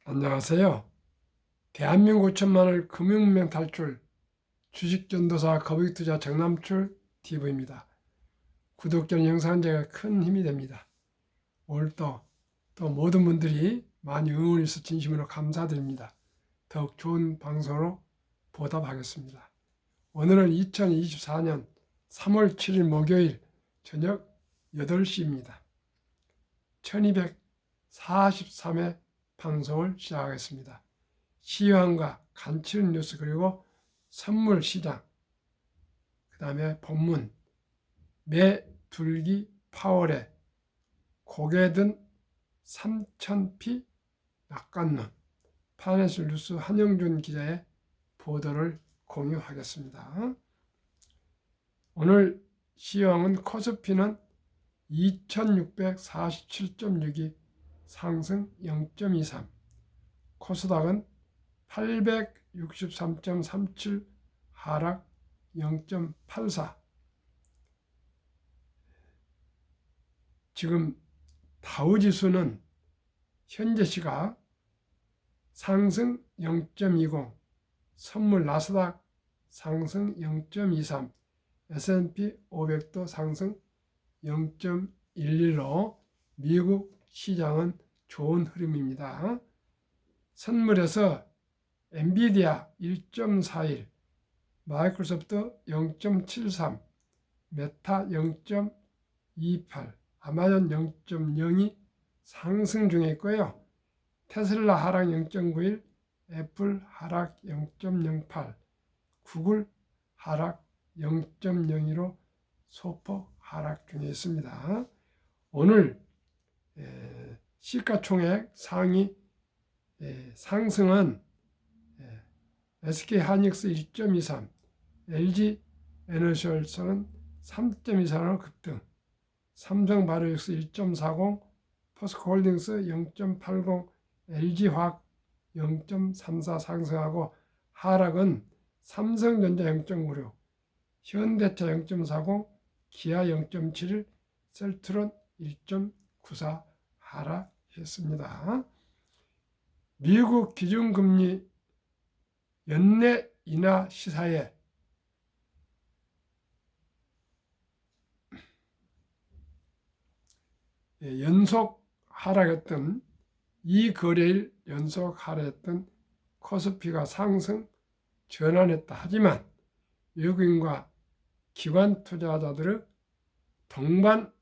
안녕하세요. 대한민국 5천만을 금융문명 탈출, 주식전도사 거북이투자 정남출 TV입니다. 구독자는 영상 제가 큰 힘이 됩니다. 오늘도 또 모든 분들이 많이 응원해 주셔서 진심으로 감사드립니다. 더욱 좋은 방송으로 보답하겠습니다. 오늘은 2024년 3월 7일 목요일 저녁 8시입니다. 1243회 방송을 시작하겠습니다. 시황과 간추린 뉴스 그리고 선물 시장, 그 다음에 본문, 매둘기 파월에 고개 든 3000피 낙관론, 파이낸셜 뉴스 한영준 기자의 보도를 공유하겠습니다. 오늘 시황은 코스피는 2647.62 상승 0.23, 코스닥은 863.37 하락 0.84. 지금 다우지수는 현재 시각 상승 0.20, 선물 나스닥 상승 0.23, S&P 500도 상승 0.11로 미국 시장은 좋은 흐름입니다. 선물에서 엔비디아 1.41, 마이크로소프트 0.73, 메타 0.28, 아마존 0.02 상승 중에 있고요. 테슬라 하락 0.91, 애플 하락 0.08, 구글 하락 0.02로 소폭 하락 중에 있습니다. 오늘 시가총액 상위 상승은 SK 하이닉스 1.23, LG 에너지솔루션은 3.24로 급등, 삼성 바이오닉스 1.40, 포스코홀딩스 0.80, LG화학 0.34 상승하고 하락은 삼성전자 0.56, 현대차 0.40, 기아 0.71, 셀트론 1.94 하락했습니다. 미국 기준금리 연내 인하 시사에 연속 하락했던 이 거래일 연속 하락했던 코스피가 상승 전환했다. 하지만 외국인과 기관 투자자들의 동반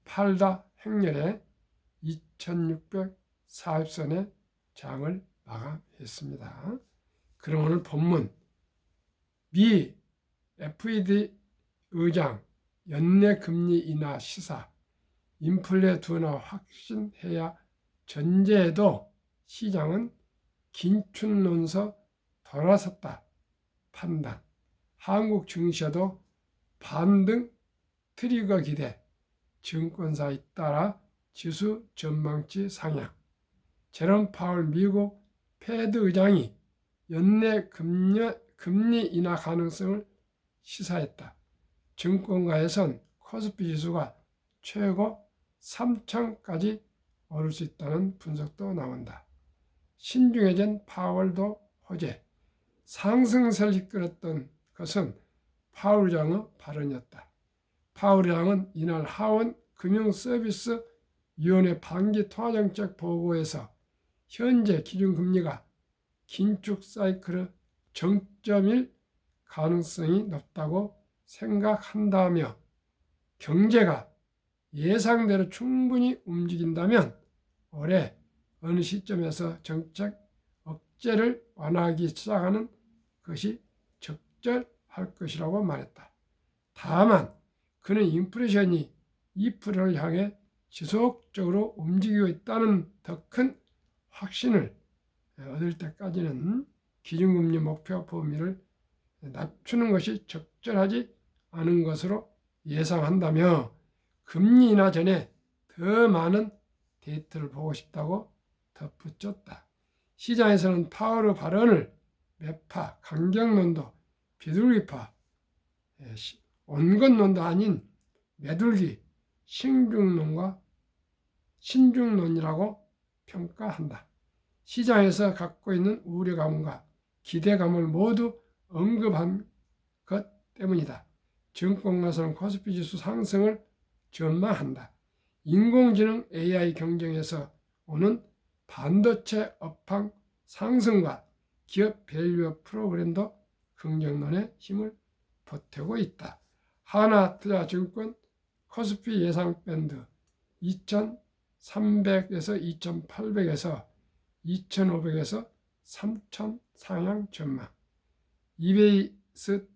팔다 행렬에 2640선의 장을 마감했습니다. 그럼 오늘 본문, 미 FED 의장 연내 금리 인하 시사, 인플레 둔화 확신해야 전제에도 시장은 긴축 논서 돌아섰다 판단, 한국 증시에도 반등 트리거 기대, 증권사 잇따라 지수 전망치 상향, 제롬 파월 미국 패드 의장이 연내 금리 인하 가능성을 시사했다. 증권가에선 코스피 지수가 최고 3,000까지 오를 수 있다는 분석도 나온다. 신중해진 파월도 호재, 상승세를 이끌었던 것은 파월 의장의 발언이었다. 파월 의장은 이날 하원 금융서비스위원회 반기 통화정책 보고에서 현재 기준금리가 긴축 사이클의 정점일 가능성이 높다고 생각한다며 경제가 예상대로 충분히 움직인다면 올해 어느 시점에서 정책 억제를 완화하기 시작하는 것이 적절할 것이라고 말했다. 다만 그는 인플레이션이 2%를 향해 지속적으로 움직이고 있다는 더 큰 확신을 얻을 때까지는 기준금리 목표 범위를 낮추는 것이 적절하지 않은 것으로 예상한다며 금리 인하 전에 더 많은 데이터를 보고 싶다고 덧붙였다. 시장에서는 파월의 발언을 매파, 강경론도, 비둘기파, 온건론도 아닌 매둘기, 신중론이라고 평가한다. 시장에서 갖고 있는 우려감과 기대감을 모두 언급한 것 때문이다. 증권가서는 코스피 지수 상승을 전망한다. 인공지능 AI 경쟁에서 오는 반도체 업황 상승과 기업 밸류업 프로그램도 긍정론의 힘을 보태고 있다. 하나투자증권 코스피 예상 밴드 2300에서 2800에서 2500에서 3000 상향 전망. 이베이스트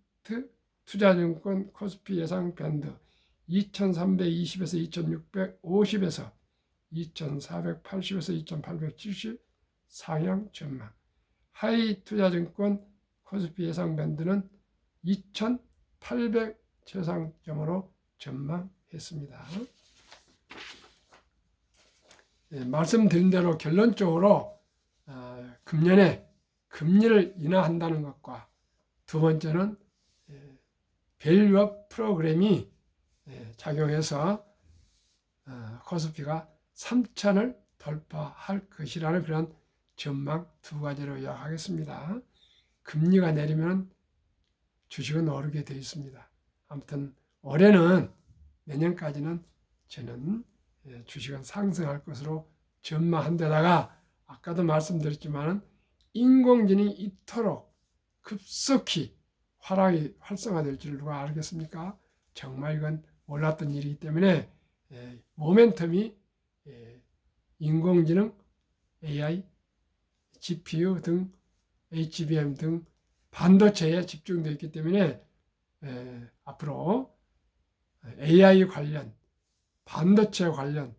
투자증권 코스피 예상 밴드 2320에서 2650에서 2480에서 2870 상향 전망. 하이 투자증권 코스피 예상 밴드는 2800 최상점으로 전망했습니다. 말씀드린 대로 결론적으로 금년에 금리를 인하한다는 것과 두 번째는 밸류업 프로그램이 작용해서 코스피가 3천을 돌파할 것이라는 그런 전망 두 가지로 요약하겠습니다. 금리가 내리면 주식은 오르게 되어 있습니다. 아무튼 올해는 내년까지는 저는 주식은 상승할 것으로 전망한 데다가 아까도 말씀드렸지만 인공지능이 이토록 급속히 활성화될 줄 누가 알겠습니까? 정말 이건 몰랐던 일이기 때문에 모멘텀이 인공지능, AI, GPU 등 HBM 등 반도체에 집중되어 있기 때문에 앞으로 AI 관련, 반도체 관련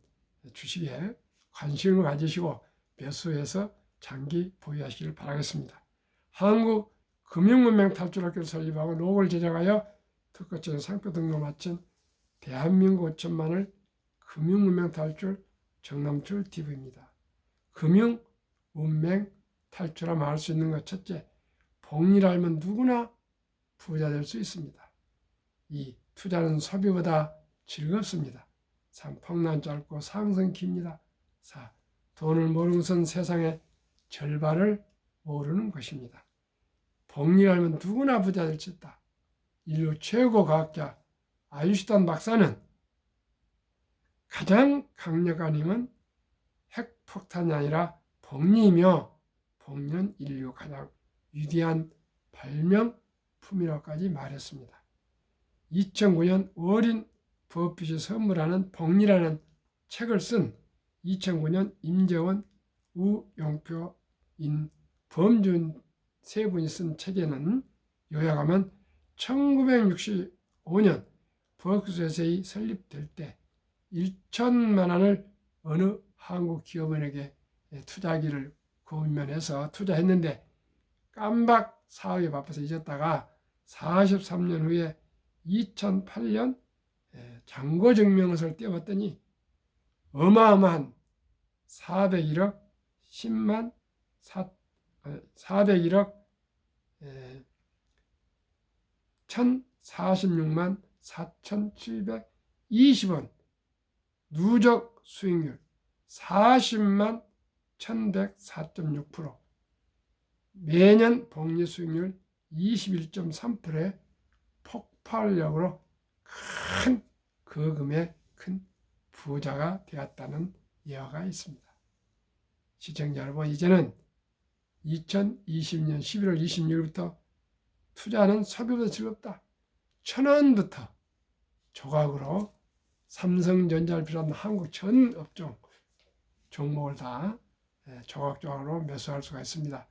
주식에 관심을 가지시고 매수해서 장기 보유하시길 바라겠습니다. 한국금융문맹탈출학교를 설립하고 노고를 제작하여 특허증 상표 등록 마친 대한민국 5천만을 금융문맹탈출 정남출 TV입니다. 금융문맹 탈출하면 알 수 있는 것 첫째, 복리를 알면 누구나 부자 될 수 있습니다. 2. 투자는 소비보다 즐겁습니다. 3. 폭락 짧고 상승 깁니다. 4. 돈을 모르는 것은 세상의 절반을 모르는 것입니다. 복리를 알면 누구나 부자 될 수 있다. 인류 최고 과학자 아인슈타인 박사는 가장 강력한 힘은 핵폭탄이 아니라 복리이며 복리는 인류 가장 위대한 발명품이라고까지 말했습니다. 2009년 워린 버핏이 선물하는 복리라는 책을 쓴 2009년 임재원, 우용표, 범준 세 분이 쓴 책에는 요약하면 1965년 버크셔세이 설립될 때 1천만 원을 어느 한국 기업인에게 투자하기를 고민해서 투자했는데 깜박 사업에 바빠서 잊었다가 43년 후에 2008년 잔고증명서를 떼었더니 어마어마한 401억 10만 401억 1046만 4,720원 누적 수익률 40만 1104.6% 매년 복리 수익률 21.3%의 폭발력으로 큰 거금의 큰 부자가 되었다는 예화가 있습니다. 시청자 여러분, 이제는 2020년 11월 26일부터 투자는 소비보다 즐겁다. 1,000원부터 조각으로 삼성전자를 비롯한 한국 전 업종 종목을 다 조각조각으로 매수할 수가 있습니다.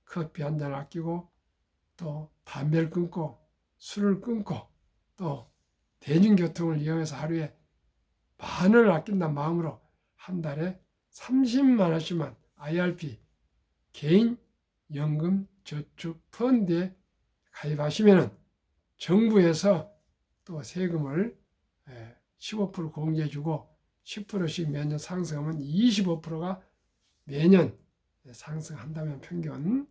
커피 한 잔 아끼고 또 담배를 끊고 술을 끊고 또 대중교통을 이용해서 하루에 10,000원을 아낀다는 마음으로 한 달에 30만 원씩만 IRP 개인 연금 저축 펀드에 가입하시면 정부에서 또 세금을 15% 공제해주고 10%씩 매년 상승하면 25%가 매년 상승한다면 평균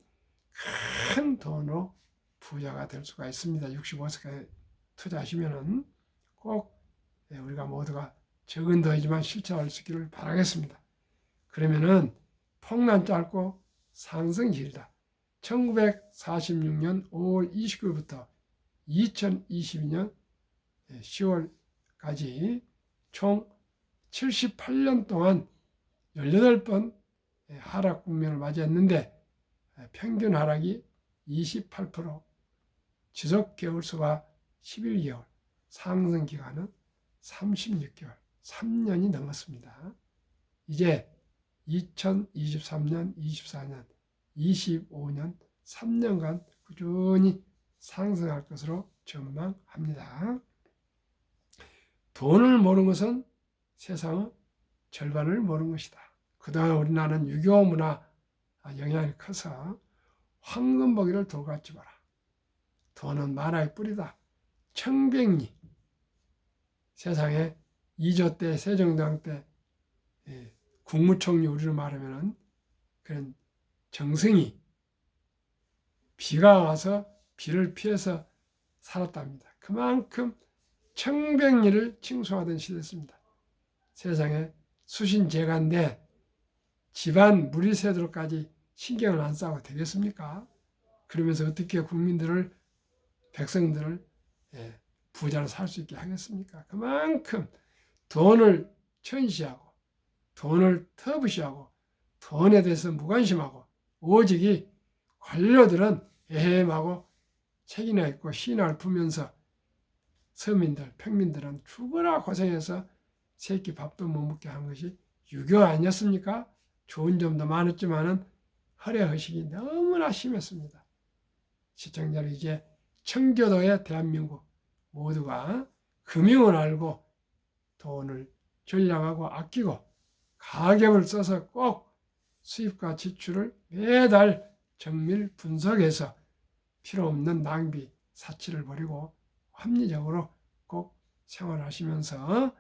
큰 돈으로 부자가 될 수가 있습니다. 65세까지 투자하시면 꼭 우리가 모두가 적은 돈이지만 실천할 수 있기를 바라겠습니다. 그러면은 폭란 짧고 상승 길다. 1946년 5월 29일부터 2022년 10월까지 총 78년 동안 18번 하락 국면을 맞이했는데 평균 하락이 28%, 지속 개월수가 11개월, 상승 기간은 36개월, 3년이 넘었습니다. 이제 2023년, 24년, 25년 3년간 꾸준히 상승할 것으로 전망합니다. 돈을 모르는 것은 세상의 절반을 모르는 것이다. 그동안 우리나라는 유교 문화 영향이 커서 황금보기를 돌같이 봐라. 돈은 만화의 뿌리다. 청백리. 세상에 2조 때 세종대왕 때 국무총리 우리로 말하면 그런 정승이 비가 와서 비를 피해서 살았답니다. 그만큼 청백리를 칭송하던 시대였습니다. 세상에 수신제가인데 집안 무리 새도록까지 신경을 안 써도 되겠습니까? 그러면서 어떻게 국민들을, 백성들을 부자로 살 수 있게 하겠습니까? 그만큼 돈을 천시하고 돈을 터부시하고 돈에 대해서 무관심하고 오직이 관료들은 애매하고 책이나 있고 신화를 풀면서 서민들, 평민들은 죽어라 고생해서 새끼 밥도 못 먹게 한 것이 유교 아니었습니까? 좋은 점도 많았지만은 허례허식이 너무나 심했습니다. 시청자는 이제 청교도의 대한민국 모두가 금융을 알고 돈을 전략하고 아끼고 가계를 써서 꼭 수입과 지출을 매달 정밀 분석해서 필요 없는 낭비, 사치를 버리고 합리적으로 꼭 생활하시면서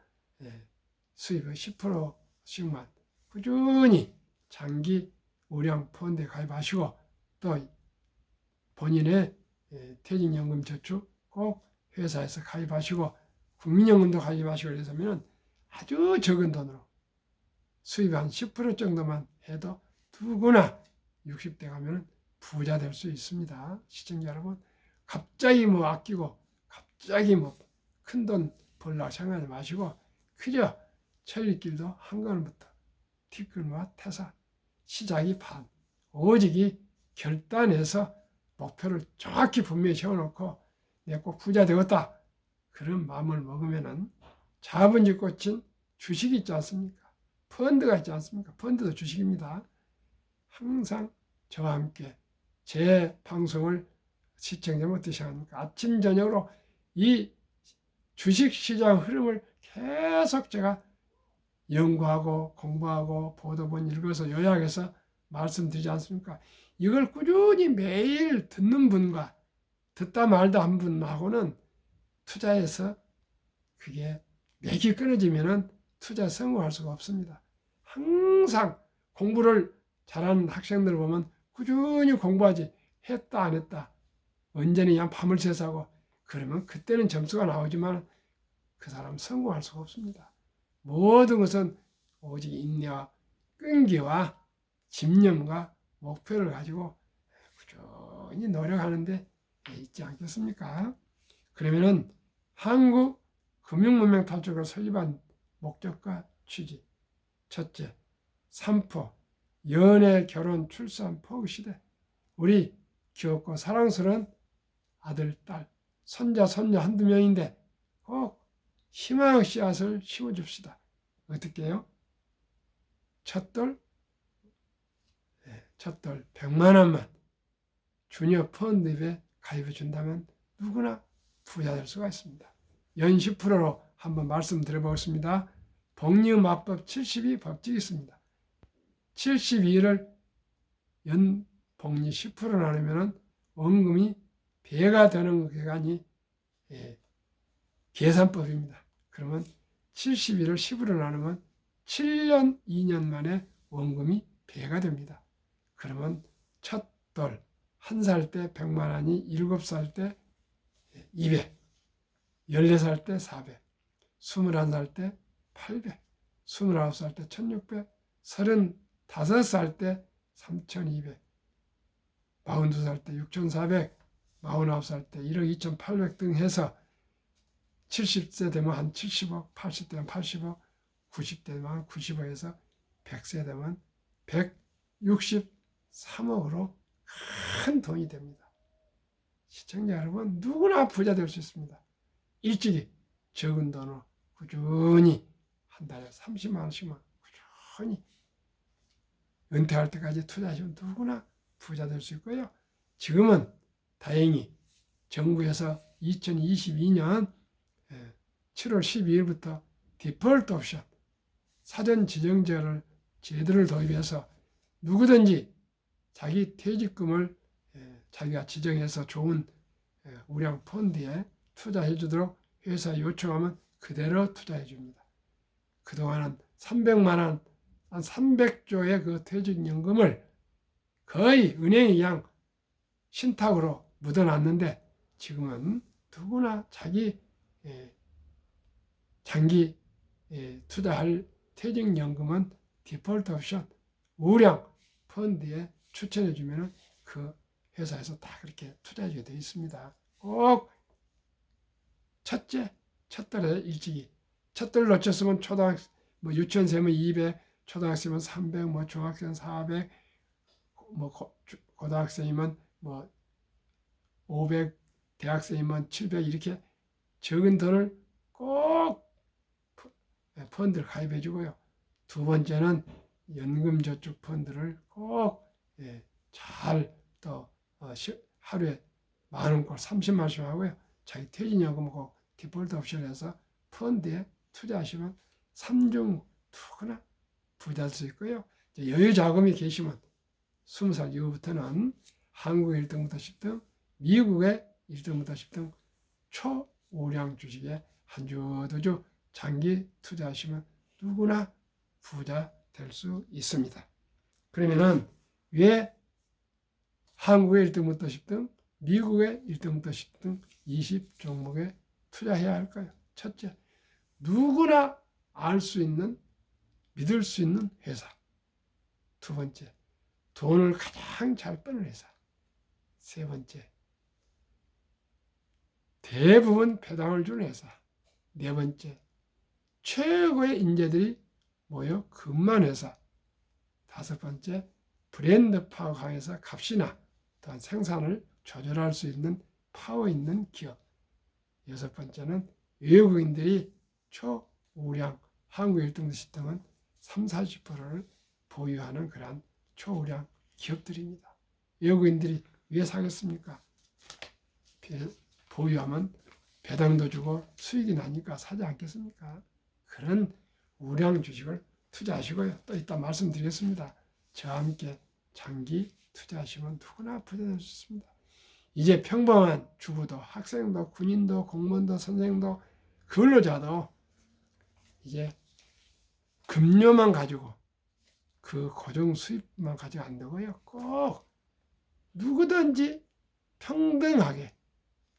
수입의 10%씩만 꾸준히 장기 우량 펀드에 가입하시고 또 본인의 퇴직연금 저축 꼭 회사에서 가입하시고 국민연금도 가입하시고 그래서면 아주 적은 돈으로 수입 한 10% 정도만 해도 누구나 60대 가면 부자 될 수 있습니다. 시청자 여러분, 갑자기 아끼고 갑자기 큰 돈 벌려고 생각하지 마시고 그저 천리길도 한 걸음부터 티끌과 태산, 시작이 반, 오직이 결단해서 목표를 정확히 분명히 세워놓고 내가 꼭 부자 되었다. 그런 마음을 먹으면은 자본주의 꽂힌 주식이 있지 않습니까? 펀드가 있지 않습니까? 펀드도 주식입니다. 항상 저와 함께 제 방송을 시청자면 어떻게 생각합니까? 아침 저녁으로 이 주식시장 흐름을 계속 제가 연구하고 공부하고 보도본 읽어서 요약해서 말씀드리지 않습니까? 이걸 꾸준히 매일 듣는 분과 듣다 말다 한 분하고는 투자해서 그게 맥이 끊어지면은 투자 성공할 수가 없습니다. 항상 공부를 잘하는 학생들 보면 꾸준히 공부하지 했다 안 했다 언제는 그냥 밤을 새서하고 그러면 그때는 점수가 나오지만 그 사람 성공할 수가 없습니다. 모든 것은 오직 인내와 끈기와 집념과 목표를 가지고 꾸준히 노력하는데 있지 않겠습니까? 그러면은 한국 금융문명 탈출을 설립한 목적과 취지. 첫째, 삼포, 연애, 결혼, 출산, 포기 시대. 우리 귀엽고 사랑스러운 아들, 딸, 손자, 손녀 한두 명인데 꼭 희망의 씨앗을 심어줍시다. 어떻게 해요? 첫돌 100만 원만 주니어 펀드에 가입해 준다면 누구나 부자 될 수가 있습니다. 연 10%로 한번 말씀드려보겠습니다. 복리음합법 72 법칙이 있습니다. 72를 연 복리 10% 나누면 원금이 배가 되는 기간이 계산법입니다. 그러면 72를 10으로 나누면 7년 2년 만에 원금이 배가 됩니다. 그러면 첫 돌, 1살 때 100만 원이 7살 때 200, 14살 때 400, 21살 때 800, 29살 때 1600, 5살 때 3,200, 42살 때 6,400, 49살 때 1억 2,800 등 해서 70세 되면 한 70억, 80대 되면 80억, 90대 되면 90억에서 100세 되면 163억으로 큰 돈이 됩니다. 시청자 여러분, 누구나 부자 될 수 있습니다. 일찍이 적은 돈으로 꾸준히 한 달에 30만 원씩만 꾸준히 은퇴할 때까지 투자하시면 누구나 부자 될 수 있고요. 지금은 다행히 정부에서 2022년 7월 12일부터 디폴트 옵션 사전 지정제를 제도를 도입해서 누구든지 자기 퇴직금을 자기가 지정해서 좋은 우량 펀드에 투자해 주도록 회사에 요청하면 그대로 투자해 줍니다. 그동안은 300만 원, 한 300조의 그 퇴직연금을 거의 은행이 그냥 신탁으로 묻어놨는데 지금은 누구나 자기 장기 투자할 퇴직연금은 디폴트 옵션 우량 펀드에 추천해 주면 그 회사에서 다 그렇게 투자해 주게 되어 있습니다. 꼭 첫째, 첫달에 일찍이 첫달 놓쳤으면 초등학생 유치원생은 200, 초등학생은 300, 중학생 400, 고등학생이면 500, 대학생이면 700 이렇게 적은 돈을 꼭 펀드를 가입해 주고요. 두 번째는 연금저축 펀드를 꼭 잘 또 하루에 10,000원꼴 30만 원씩 하고요. 자기 퇴직연금 꼭 디폴트 옵션에서 펀드에 투자하시면 3중 누구나 부자 될 수 있고요. 여유 자금이 계시면 20살 이후부터는 한국 1등부터 10등, 미국의 1등부터 10등 초우량 주식에 한 주, 두 주 장기 투자하시면 누구나 부자 될 수 있습니다. 그러면은 왜 한국의 1등부터 10등, 미국의 1등부터 10등 20종목에 투자해야 할까요? 첫째, 누구나 알 수 있는, 믿을 수 있는 회사. 두 번째, 돈을 가장 잘 버는 회사. 세 번째, 대부분 배당을 주는 회사. 네 번째, 최고의 인재들이 모여 근무한 회사. 다섯 번째, 브랜드 파워 강해서 값이나 또한 생산을 조절할 수 있는 파워 있는 기업. 여섯 번째는 외국인들이 초우량 한국 1등, 10등은 30, 40%를 보유하는 그러한 초우량 기업들입니다. 외국인들이 왜 사겠습니까? 보유하면 배당도 주고 수익이 나니까 사지 않겠습니까? 그런 우량 주식을 투자하시고요. 또 이따 말씀드리겠습니다. 저와 함께 장기 투자하시면 누구나 부자 될 수 있습니다. 이제 평범한 주부도 학생도 군인도 공무원도 선생도 근로자도 이제 급료만 가지고 그 고정 수입만 가지고 안 되고요. 꼭 누구든지 평등하게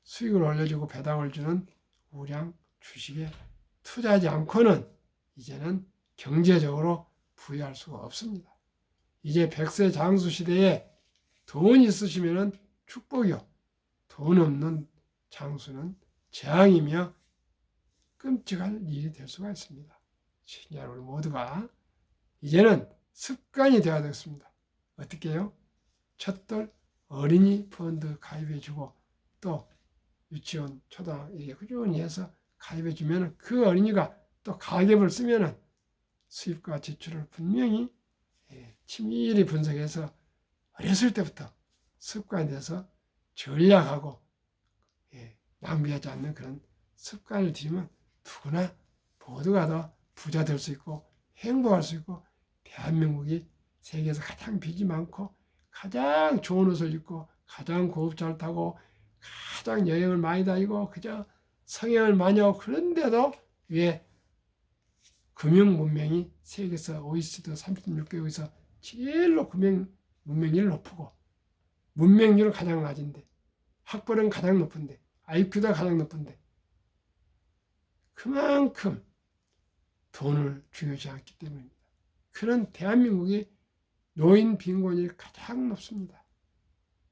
수익을 올려주고 배당을 주는 우량 주식에 투자하지 않고는 이제는 경제적으로 부유할 수가 없습니다. 이제 100세 장수 시대에 돈 있으시면 축복이요. 돈 없는 장수는 재앙이며 끔찍한 일이 될 수가 있습니다. 시청자 여러분 모두가 이제는 습관이 되어야 되겠습니다. 어떻게 해요? 첫돌 어린이 펀드 가입해주고 또 유치원, 초등 이렇게 꾸준히 해서 가입해주면 그 어린이가 또 가계부를 쓰면 수입과 지출을 분명히 치밀히 분석해서 어렸을 때부터 습관이 돼서 전략하고 낭비하지 않는 그런 습관을 들이면 누구나 모두가 더 부자 될 수 있고 행복할 수 있고 대한민국이 세계에서 가장 빚이 많고 가장 좋은 옷을 입고 가장 고급차를 타고 가장 여행을 많이 다니고 그저 성형을 많이 하고 그런데도 왜 금융 문명이 세계에서 OECD 36개국에서 제일로 금융 문명률이 높고 문맹률은 가장 낮은데 학벌은 가장 높은데 IQ도 가장 높은데 그만큼 돈을 중요시 않기 때문입니다. 그런 대한민국이 노인 빈곤율이 가장 높습니다.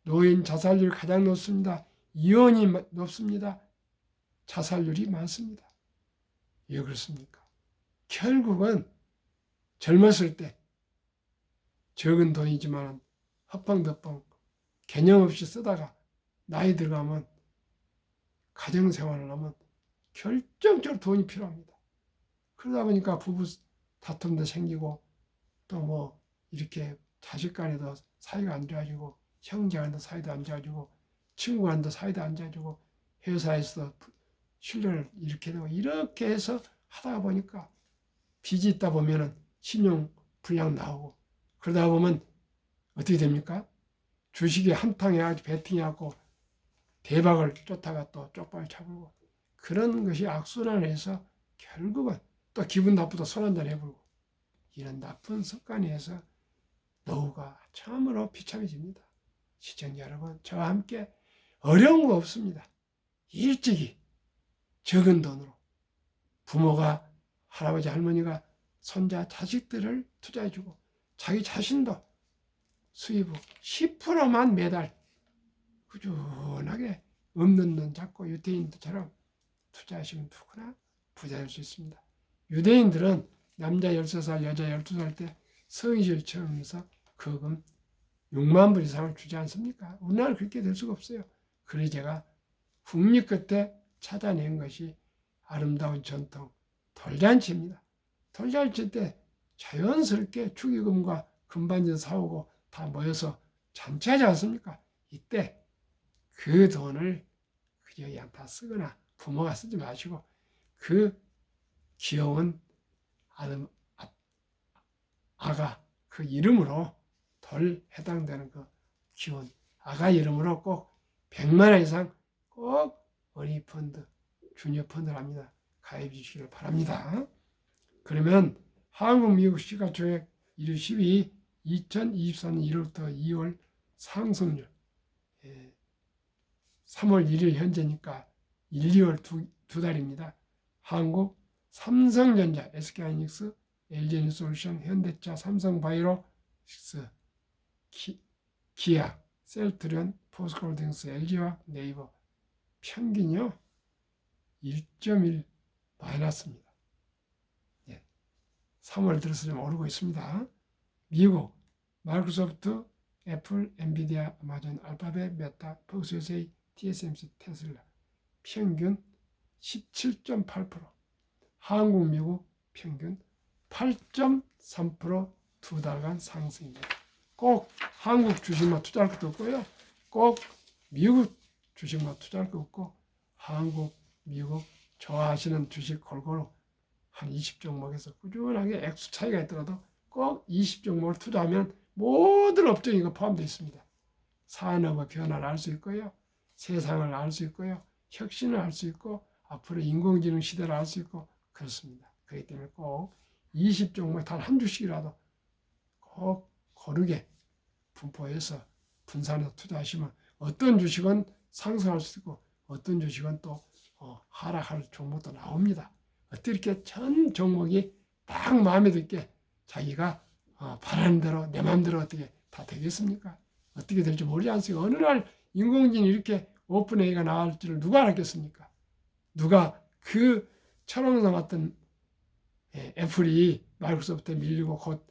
노인 자살률이 가장 높습니다. 이혼이 높습니다. 자살률이 많습니다. 왜 그렇습니까? 결국은 젊었을 때 적은 돈이지만 헛방덕방 개념 없이 쓰다가 나이 들어가면 가정생활을 하면 결정적으로 돈이 필요합니다. 그러다 보니까 부부 다툼도 생기고 또 뭐 이렇게 자식 간에도 사이가 안 좋아지고 형제 간에도 사이도 안 좋아지고 친구 간에도 사이도 안 좋아지고 회사에서 신뢰를 이렇게 되고 이렇게 해서 하다 보니까 빚이 있다 보면은 신용 불량 나오고 그러다 보면 어떻게 됩니까? 주식이 한탕 해가지고 베팅해갖고 대박을 쫓다가 또 쪽박을 차고 그런 것이 악순환해서 결국은 또 기분 나쁘다 술 한잔 해보고 이런 나쁜 습관이 해서 노후가 참으로 비참해집니다. 시청자 여러분, 저와 함께 어려운 거 없습니다. 일찍이 적은 돈으로 부모가 할아버지 할머니가 손자 자식들을 투자해주고 자기 자신도 수입 10%만 매달 꾸준하게 없는 돈 잡고 유대인들처럼 투자하시면 누구나 부자 될 수 있습니다. 유대인들은 남자 13살, 여자 12살 때 성실 처음에서 거금 6만 불 이상을 주지 않습니까? 우리나라는 그렇게 될 수가 없어요. 그래서 제가 국립 끝에 찾아낸 것이 아름다운 전통 돌잔치입니다. 돌잔치 때 자연스럽게 축의금과 금반지 사오고 다 모여서 잔치하지 않습니까? 이때 그 돈을 그저 그냥 다 쓰거나 부모가 쓰지 마시고 그 귀여운 아가 그 이름으로 덜 해당되는 그 귀여운 아가 이름으로 꼭 100만 원 이상 꼭 어린이 펀드, 주니어 펀드를 합니다. 가입해 주시기를 바랍니다. 그러면 한국 미국 시가총액 1위 12 2024년 1월부터 2월 상승률 3월 1일 현재니까 1, 2월 두 달입니다. 한국 삼성전자, SK하이닉스, LG에너지솔루션, 현대차, 삼성바이오로직스, 기아, 셀트리온, 포스코홀딩스, LG와 네이버 평균이요 1.1 마이너스입니다. 3월 들어서 좀 오르고 있습니다. 미국 마이크로소프트, 애플, 엔비디아, 아마존, 알파벳, 메타, 폭스유세이, TSMC, 테슬라 평균 17.8%, 한국, 미국 평균 8.3% 두 달간 상승입니다. 꼭 한국 주식만 투자할 것도 없고요. 꼭 미국 주식만 투자할 것 없고 한국, 미국 좋아하시는 주식 골고루 한 20종목에서 꾸준하게 액수 차이가 있더라도 꼭 20종목을 투자하면 모든 업종이 포함되어 있습니다. 산업의 변화를 알 수 있고요. 세상을 알 수 있고요. 혁신을 알 수 있고 앞으로 인공지능 시대를 알 수 있고 그렇습니다. 그렇기 때문에 꼭 20종목 단 한 주씩이라도 꼭 고르게 분포해서 분산해서 투자하시면 어떤 주식은 상승할 수 있고 어떤 주식은 또 하락할 종목도 나옵니다. 어떻게 이렇게 전 종목이 딱 마음에 들게 자기가 바라는 대로 내 마음대로 어떻게 다 되겠습니까? 어떻게 될지 모르지 않습니까? 어느 날 인공지능이 이렇게 오픈 AI가 나올 줄을 누가 알았겠습니까? 누가 그 철옹성 같은 애플이 마이크로소프트에 밀리고 곧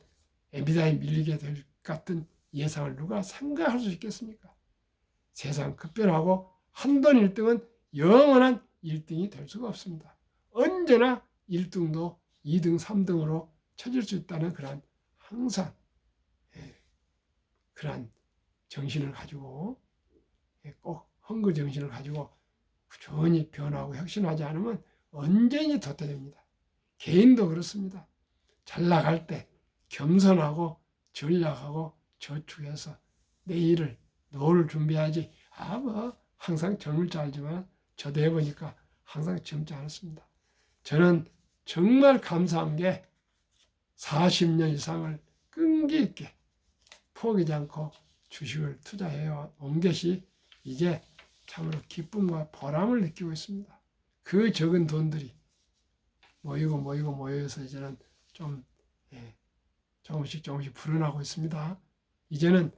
엔비디아에 밀리게 될 같은 예상을 누가 생각할 수 있겠습니까? 세상 급변하고 한돈 1등은 영원한 1등이 될 수가 없습니다. 언제나 1등도 2등, 3등으로 쳐질 수 있다는 그런 항상 그런 정신을 가지고 꼭 헝그 정신을 가지고 꾸준히 변화하고 혁신하지 않으면 언제든지 도태됩니다. 개인도 그렇습니다. 잘 나갈 때 겸손하고 전략하고 저축해서 내일을 노후를 준비하지. 뭐 항상 젊을 줄 알지만 저도 해보니까 항상 젊지 않았습니다. 저는 정말 감사한 게 40년 이상을 끈기 있게 포기하지 않고 주식을 투자해온 것이 이제 참으로 기쁨과 보람을 느끼고 있습니다. 그 적은 돈들이 모여서 이제는 좀 조금씩 불어나고 있습니다. 이제는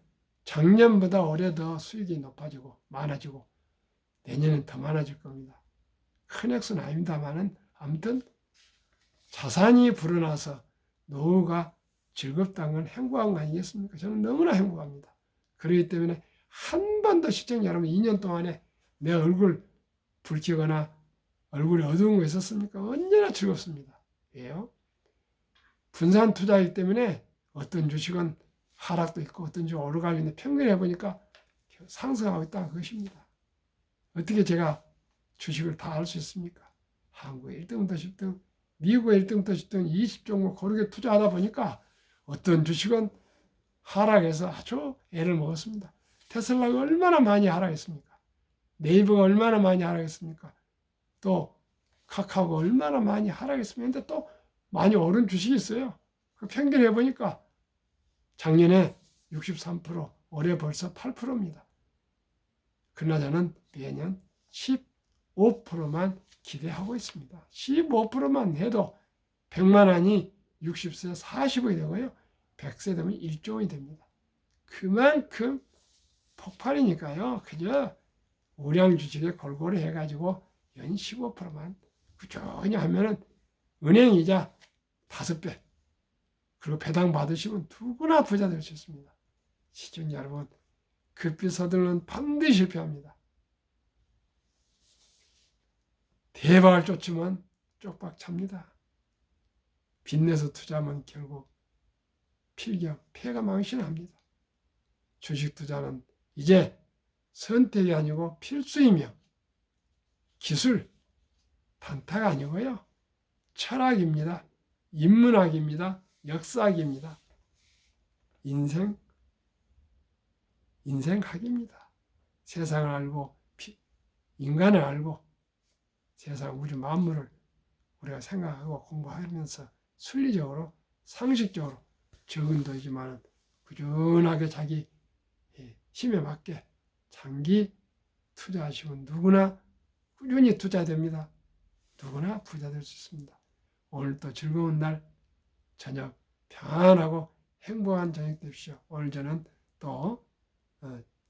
작년보다 올해 더 수익이 높아지고 많아지고 내년엔 더 많아질 겁니다. 큰 액수는 아닙니다만은 아무튼 자산이 불어나서 노후가 즐겁다는 건 행복한 거 아니겠습니까? 저는 너무나 행복합니다. 그렇기 때문에 한 번도 시청자 여러분 2년 동안에 내 얼굴 붉히거나 얼굴이 어두운 거 있었습니까? 언제나 즐겁습니다. 왜요? 분산 투자이기 때문에 어떤 주식은 하락도 있고 어떤 주식은 오르가고 있는데 평균해 보니까 상승하고 있다는 것입니다. 어떻게 제가 주식을 다 알 수 있습니까? 한국의 1등부터 10등, 미국의 1등부터 10등 20종목 고르게 투자하다 보니까 어떤 주식은 하락해서 아주 애를 먹었습니다. 테슬라가 얼마나 많이 하락했습니까? 네이버가 얼마나 많이 하락했습니까? 또 카카오가 얼마나 많이 하락했습니까? 근데 또 많이 오른 주식이 있어요. 그 평균 해보니까 작년에 63%, 올해 벌써 8%입니다. 그러나 저는 매년 15%만 기대하고 있습니다. 15%만 해도 100만 원이 60세 40이 되고요. 100세 되면 1조 원이 됩니다. 그만큼 폭발이니까요. 그저 우량 주식에 골고루 해가지고 연 15%만 꾸준히 하면은 은행 이자 5배 그리고 배당 받으시면 누구나 부자 될 수 있습니다. 시청자 여러분, 급비 서들면 반드시 실패합니다. 대박을 쫓으면 쪽박 찹니다. 빚내서 투자하면 결국 필경, 폐가 망신합니다. 주식 투자는 이제 선택이 아니고 필수이며 기술, 단타가 아니고요. 철학입니다. 인문학입니다. 역사학입니다. 인생학입니다. 세상을 알고 인간을 알고 세상 우주 만물을 우리가 생각하고 공부하면서 순리적으로 상식적으로 적은 돈이지만 꾸준하게 자기 힘에 맞게 장기 투자하시면 누구나 꾸준히 투자됩니다. 누구나 부자 될 수 있습니다. 오늘도 즐거운 날 저녁 평안하고 행복한 저녁 되십시오. 오늘 저는 또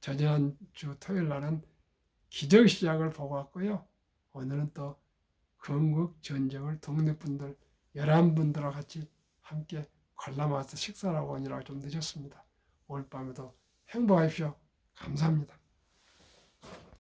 저지난주 토요일 날은 기적 시작을 보고 왔고요. 오늘은 또 건국 전쟁을 독립분들 11분들과 같이 함께 관람와서 식사를 하고 오느라 좀 늦었습니다. 오늘 밤에도 행복하십시오. 감사합니다.